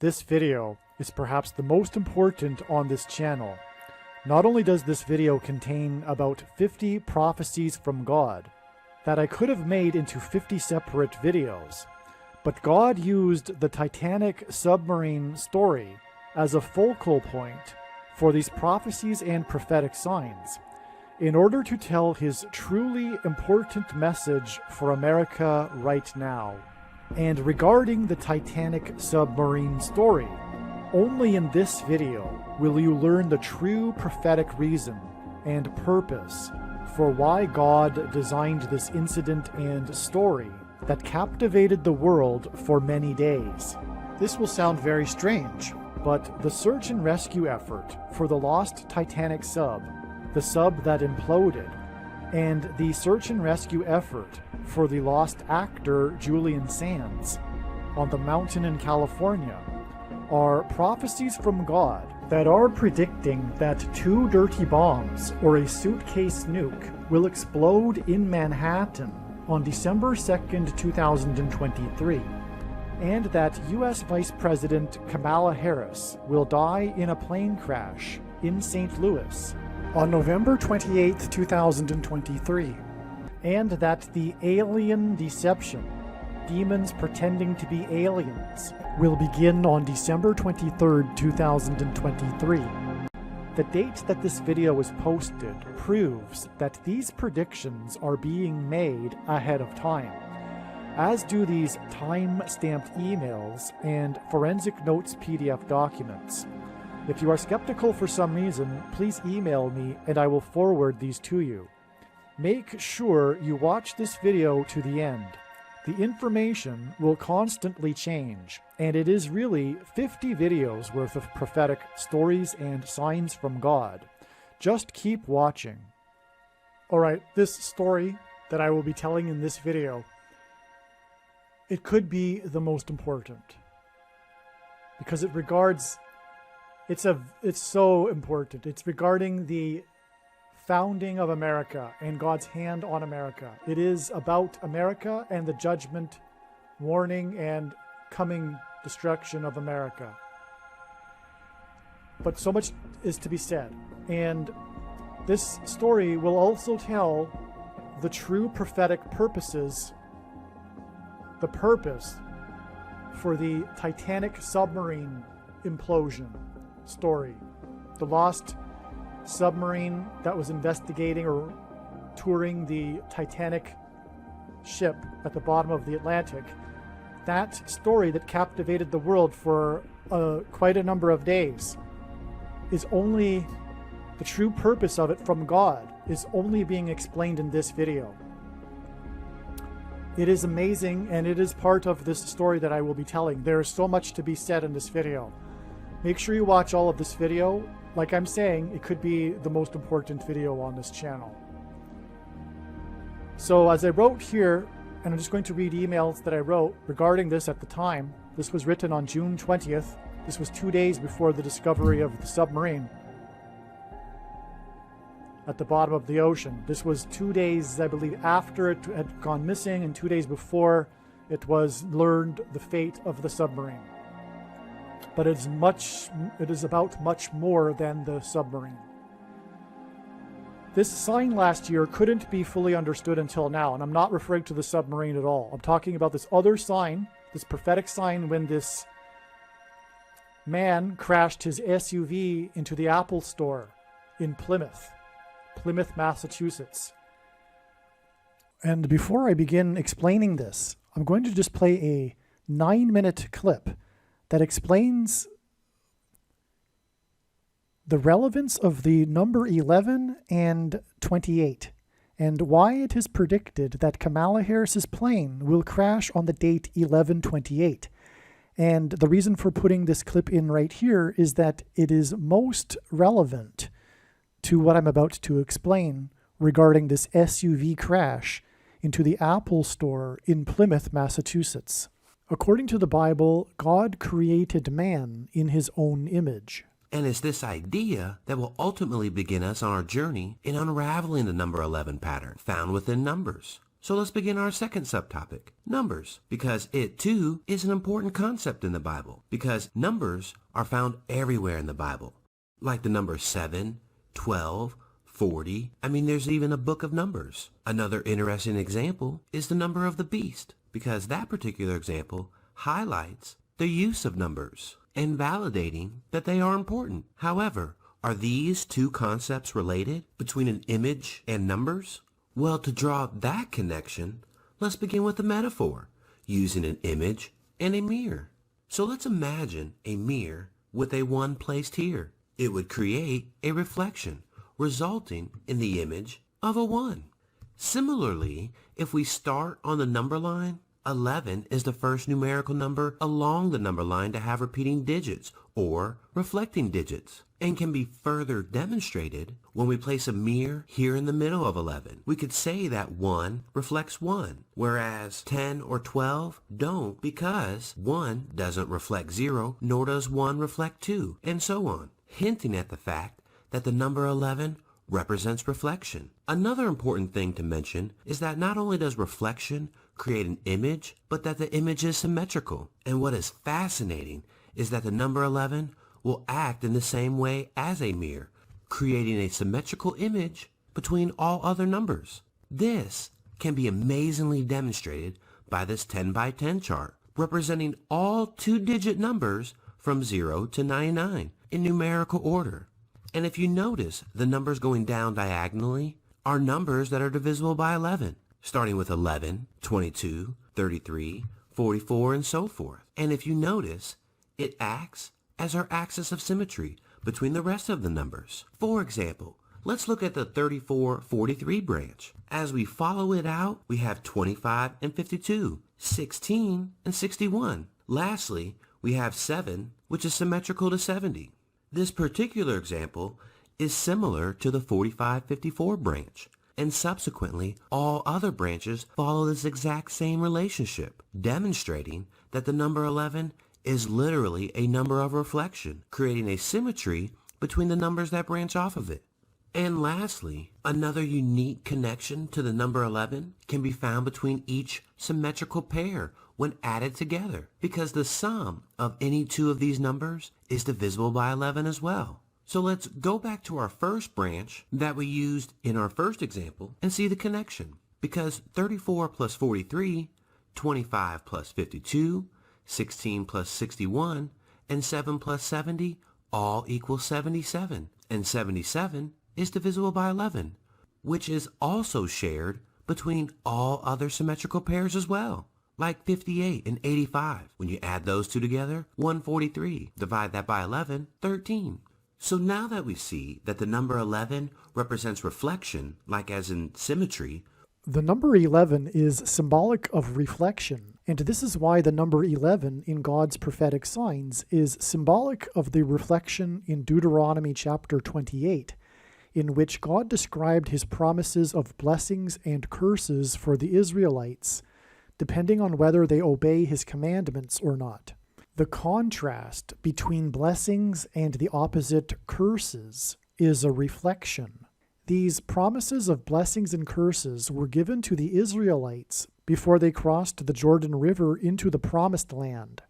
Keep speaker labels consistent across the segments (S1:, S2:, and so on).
S1: this video is perhaps the most important on this channel. Not only does this video contain about 50 prophecies from God that I could have made into 50 separate videos, but God used the Titanic submarine story as a focal point for these prophecies and prophetic signs in order to tell his truly important message for America right now. And regarding the Titanic submarine story, only in this video will you learn the true prophetic reason and purpose for why God designed this incident and story that captivated the world for many days. This will sound very strange, but the search and rescue effort for the lost Titanic sub, the sub that imploded, and the search and rescue effort for the lost actor Julian Sands on the mountain in California are prophecies from God that are predicting that 2 dirty bombs or a suitcase nuke will explode in Manhattan on December 2nd, 2023, and that US Vice President Kamala Harris will die in a plane crash in St. Louis on November 28th, 2023, and that the alien deception, demons pretending to be aliens, will begin on December 23rd, 2023. The date that this video was posted proves that these predictions are being made ahead of time, as do these time-stamped emails and forensic notes PDF documents. If you are skeptical for some reason, please email me and I will forward these to you. Make sure you watch this video to the end. The information will constantly change, and it is really 50 videos worth of prophetic stories and signs from God. Just keep watching. Alright, this story that I will be telling in this video, it could be the most important, because it regards, it's so important. It's regarding the founding of America and God's hand on America. It is about America and the judgment, warning, and coming destruction of America. But so much is to be said, and this story will also tell the true prophetic purposes, the purpose for the Titanic submarine implosion story, the lost submarine that was investigating or touring the Titanic ship at the bottom of the Atlantic. That story that captivated the world for quite a number of days is only, the true purpose of it from God is only being explained in this video. It is amazing, and it is part of this story that I will be telling. There is so much to be said in this video. Make sure you watch all of this video. Like I'm saying, it could be the most important video on this channel. So as I wrote here, and I'm just going to read emails that I wrote regarding this at the time. This was written on June 20th. This was 2 days before the discovery of the submarine at the bottom of the ocean. This was 2 days, I believe, after it had gone missing, and 2 days before it was learned the fate of the submarine. But it is about much more than the submarine. This sign last year couldn't be fully understood until now, and I'm not referring to the submarine at all. I'm talking about this other sign, this prophetic sign when this man crashed his SUV into the Apple store in Plymouth, Massachusetts. And before I begin explaining this, I'm going to just play a 9-minute clip that explains the relevance of the number 11 and 28, and why it is predicted that Kamala Harris's plane will crash on the date 11/28. And the reason for putting this clip in right here is that it is most relevant to what I'm about to explain regarding this SUV crash into the Apple store in Plymouth, Massachusetts. According to the Bible, God created man in his own image.
S2: And it's this idea that will ultimately begin us on our journey in unraveling the number 11 pattern found within Numbers. So let's begin our second subtopic, numbers, because it too is an important concept in the Bible, because numbers are found everywhere in the Bible, like the number 7, 12, 40. There's even a book of Numbers. Another interesting example is the number of the beast, because that particular example highlights the use of numbers and validating that they are important. However, are these two concepts related between an image and numbers? Well, to draw that connection, let's begin with a metaphor, using an image and a mirror. So let's imagine a mirror with a 1 placed here. It would create a reflection, resulting in the image of a 1. Similarly, if we start on the number line, 11 is the first numerical number along the number line to have repeating digits or reflecting digits, and can be further demonstrated when we place a mirror here in the middle of 11. We could say that 1 reflects 1, whereas 10 or 12 don't, because 1 doesn't reflect 0, nor does 1 reflect 2, and so on, hinting at the fact that the number 11 represents reflection. Another important thing to mention is that not only does reflection create an image, but that the image is symmetrical. And what is fascinating is that the number 11 will act in the same way as a mirror, creating a symmetrical image between all other numbers. This can be amazingly demonstrated by this 10 by 10 chart, representing all 2-digit numbers from 0 to 99 in numerical order. And if you notice, the numbers going down diagonally are numbers that are divisible by 11, starting with 11, 22, 33, 44, and so forth. And if you notice, it acts as our axis of symmetry between the rest of the numbers. For example, let's look at the 34-43 branch. As we follow it out, we have 25 and 52, 16 and 61. Lastly, we have 7, which is symmetrical to 70. This particular example is similar to the 45-54 branch, and subsequently all other branches follow this exact same relationship, demonstrating that the number 11 is literally a number of reflection, creating a symmetry between the numbers that branch off of it. And lastly, another unique connection to the number 11 can be found between each symmetrical pair when added together, because the sum of any two of these numbers is divisible by 11 as well. So let's go back to our first branch that we used in our first example and see the connection, because 34 plus 43, 25 plus 52, 16 plus 61, and 7 plus 70 all equal 77, and 77 is divisible by 11, which is also shared between all other symmetrical pairs as well, like 58 and 85. When you add those two together, 143. Divide that by 11, 13. So now that we see that the number 11 represents reflection, like as in symmetry,
S1: the number 11 is symbolic of reflection, and this is why the number 11 in God's prophetic signs is symbolic of the reflection in Deuteronomy chapter 28, in which God described his promises of blessings and curses for the Israelites, depending on whether they obey his commandments or not. The contrast between blessings and the opposite curses is a reflection. These promises of blessings and curses were given to the Israelites before they crossed the Jordan River into the Promised Land.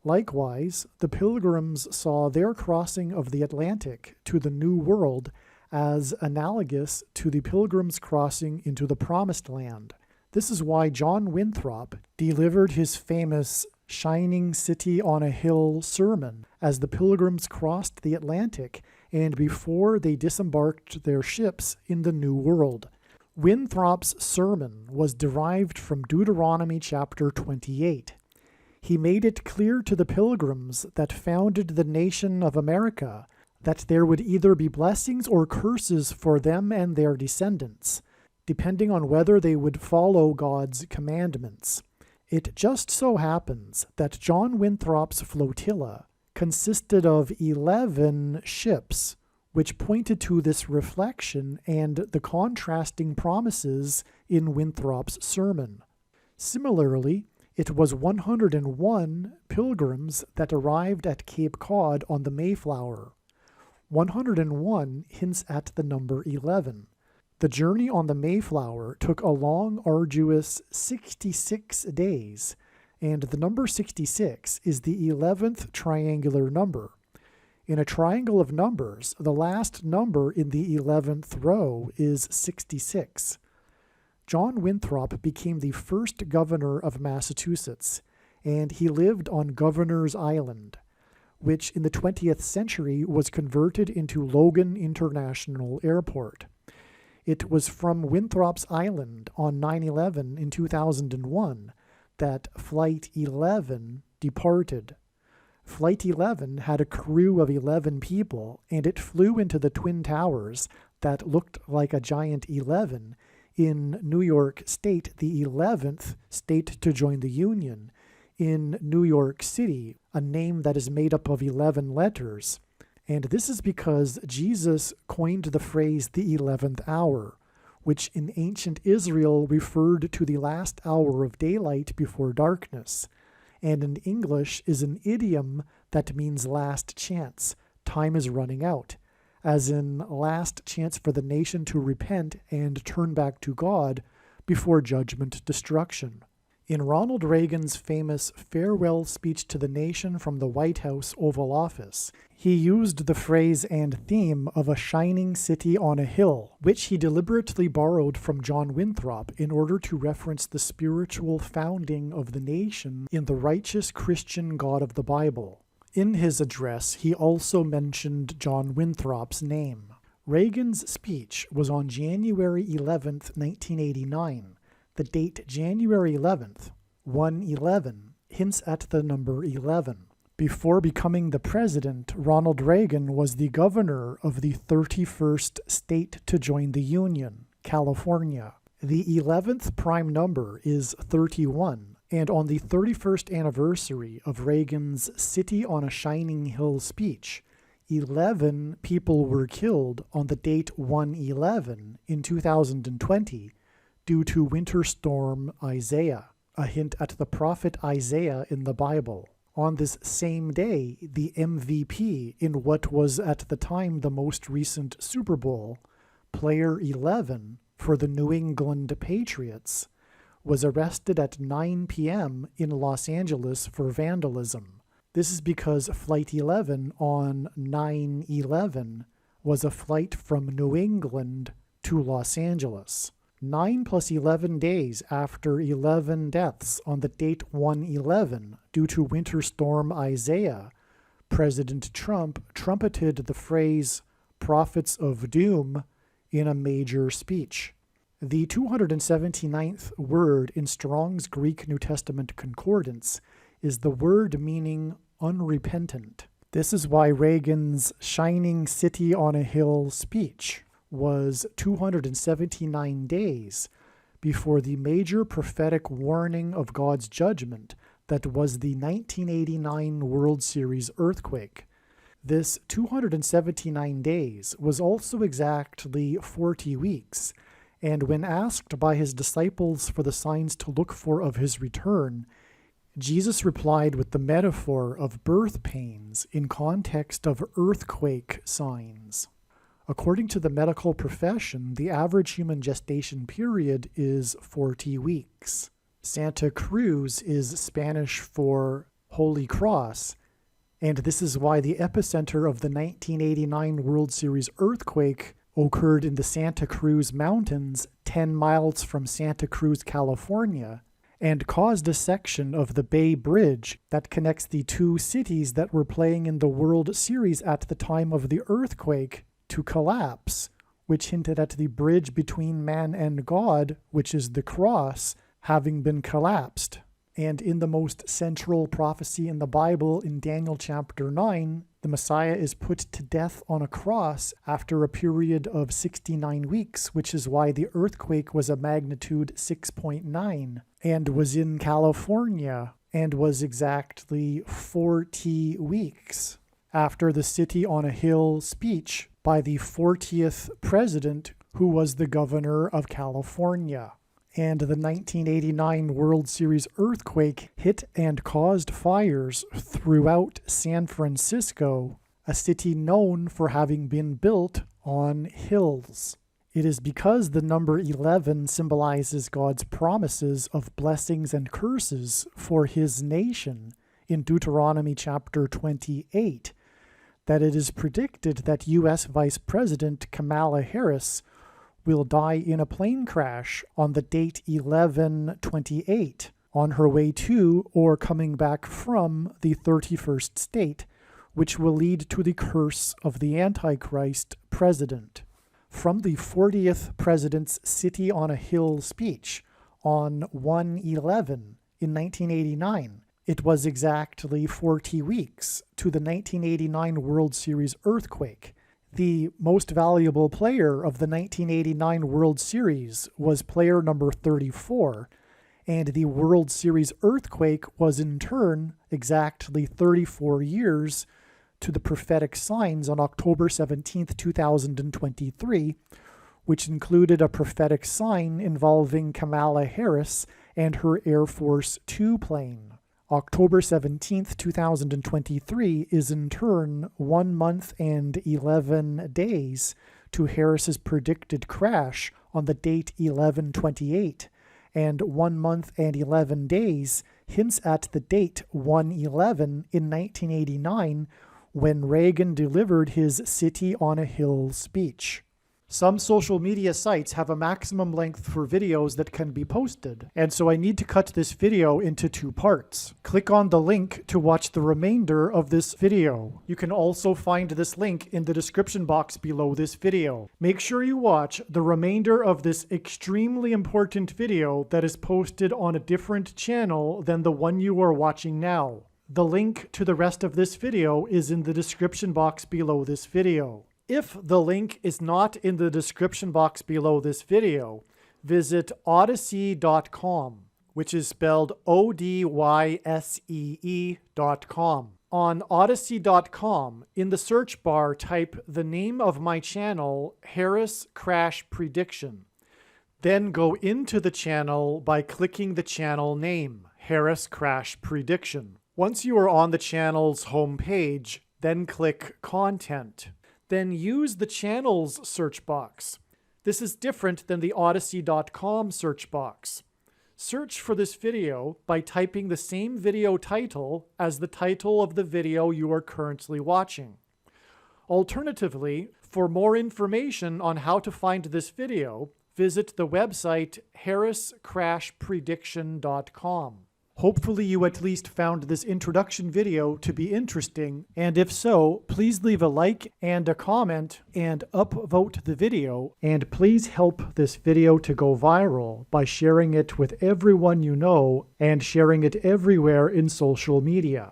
S1: Likewise, the pilgrims saw their crossing of the Atlantic to the New World as analogous to the pilgrims' crossing into the Promised Land. This is why John Winthrop delivered his famous Shining City on a Hill sermon as the pilgrims crossed the Atlantic and before they disembarked their ships in the New World. Winthrop's sermon was derived from Deuteronomy chapter 28. He made it clear to the pilgrims that founded the nation of America that there would either be blessings or curses for them and their descendants, depending on whether they would follow God's commandments. It just so happens that John Winthrop's flotilla consisted of 11 ships, which pointed to this reflection and the contrasting promises in Winthrop's sermon. Similarly, it was 101 pilgrims that arrived at Cape Cod on the Mayflower. 101 hints at the number 11. The journey on the Mayflower took a long, arduous 66 days, and the number 66 is the 11th triangular number. In a triangle of numbers, the last number in the 11th row is 66. John Winthrop became the first governor of Massachusetts, and he lived on Governor's Island, which in the 20th century was converted into Logan International Airport. It was from Winthrop's Island on 9/11 in 2001 that Flight 11 departed. Flight 11 had a crew of 11 people, and it flew into the Twin Towers that looked like a giant 11 in New York State, the 11th state to join the Union, in New York City, a name that is made up of 11 letters. And this is because Jesus coined the phrase the 11th hour, which in ancient Israel referred to the last hour of daylight before darkness, and in English is an idiom that means last chance, time is running out, as in last chance for the nation to repent and turn back to God before judgment destruction. In Ronald Reagan's famous farewell speech to the nation from the White House Oval Office, he used the phrase and theme of a shining city on a hill, which he deliberately borrowed from John Winthrop in order to reference the spiritual founding of the nation in the righteous Christian God of the Bible. In his address, he also mentioned John Winthrop's name. Reagan's speech was on January 11, 1989. The date January 11th, 1/11, hints at the number 11. Before becoming the president, Ronald Reagan was the governor of the 31st state to join the Union, California. The 11th prime number is 31, and on the 31st anniversary of Reagan's City on a Shining Hill speech, 11 people were killed on the date 1/11 in 2020, due to Winter Storm Isaiah, a hint at the prophet Isaiah in the Bible. On this same day, the MVP in what was at the time the most recent Super Bowl, player 11 for the New England Patriots, was arrested at 9 p.m. in Los Angeles for vandalism. This is because Flight 11 on 9/11 was a flight from New England to Los Angeles. 9 plus 11 days after 11 deaths on the date 1/11 due to Winter Storm Isaiah, President Trump trumpeted the phrase "prophets of doom" in a major speech. The 279th word in Strong's Greek New Testament Concordance is the word meaning unrepentant. This is why Reagan's Shining City on a Hill speech was 279 days before the major prophetic warning of God's judgment that was the 1989 World Series earthquake. This 279 days was also exactly 40 weeks, and when asked by his disciples for the signs to look for of his return, Jesus replied with the metaphor of birth pains in context of earthquake signs. According to the medical profession, the average human gestation period is 40 weeks. Santa Cruz is Spanish for Holy Cross, and this is why the epicenter of the 1989 World Series earthquake occurred in the Santa Cruz Mountains, 10 miles from Santa Cruz, California, and caused a section of the Bay Bridge that connects the two cities that were playing in the World Series at the time of the earthquake to collapse, which hinted at the bridge between man and God, which is the cross, having been collapsed. And in the most central prophecy in the Bible, in Daniel chapter 9, the Messiah is put to death on a cross after a period of 69 weeks, which is why the earthquake was a magnitude 6.9 and was in California and was exactly 40 weeks after the City on a Hill speech by the 40th president, who was the governor of California. And the 1989 World Series earthquake hit and caused fires throughout San Francisco, a city known for having been built on hills. It is because the number 11 symbolizes God's promises of blessings and curses for his nation in Deuteronomy chapter 28 that it is predicted that U.S. Vice President Kamala Harris will die in a plane crash on the date 11/28 on her way to or coming back from the 31st state, which will lead to the curse of the Antichrist president. From the 40th President's City on a Hill speech on 1/11 in 1989, it was exactly 40 weeks to the 1989 World Series earthquake. The most valuable player of the 1989 World Series was player number 34, and the World Series earthquake was in turn exactly 34 years to the prophetic signs on October 17, 2023, which included a prophetic sign involving Kamala Harris and her Air Force Two plane. October 17, 2023 is in turn 1 month and 11 days to Harris's predicted crash on the date 11/28, and 1 month and 11 days hints at the date 1/11 in 1989 when Reagan delivered his City on a Hill speech. Some social media sites have a maximum length for videos that can be posted, and so I need to cut this video into 2 parts. Click on the link to watch the remainder of this video. You can also find this link in the description box below this video. Make sure you watch the remainder of this extremely important video that is posted on a different channel than the one you are watching now. The link to the rest of this video is in the description box below this video. If the link is not in the description box below this video, visit odyssey.com, which is spelled ODYSEE.com. On odyssey.com, in the search bar, type the name of my channel, Harris Crash Prediction. Then go into the channel by clicking the channel name, Harris Crash Prediction. Once you are on the channel's homepage, then click Content. Then use the channel's search box. This is different than the odyssey.com search box. Search for this video by typing the same video title as the title of the video you are currently watching. Alternatively, for more information on how to find this video, visit the website harriscrashprediction.com. Hopefully you at least found this introduction video to be interesting, and if so, please leave a like and a comment and upvote the video, and please help this video to go viral by sharing it with everyone you know and sharing it everywhere in social media.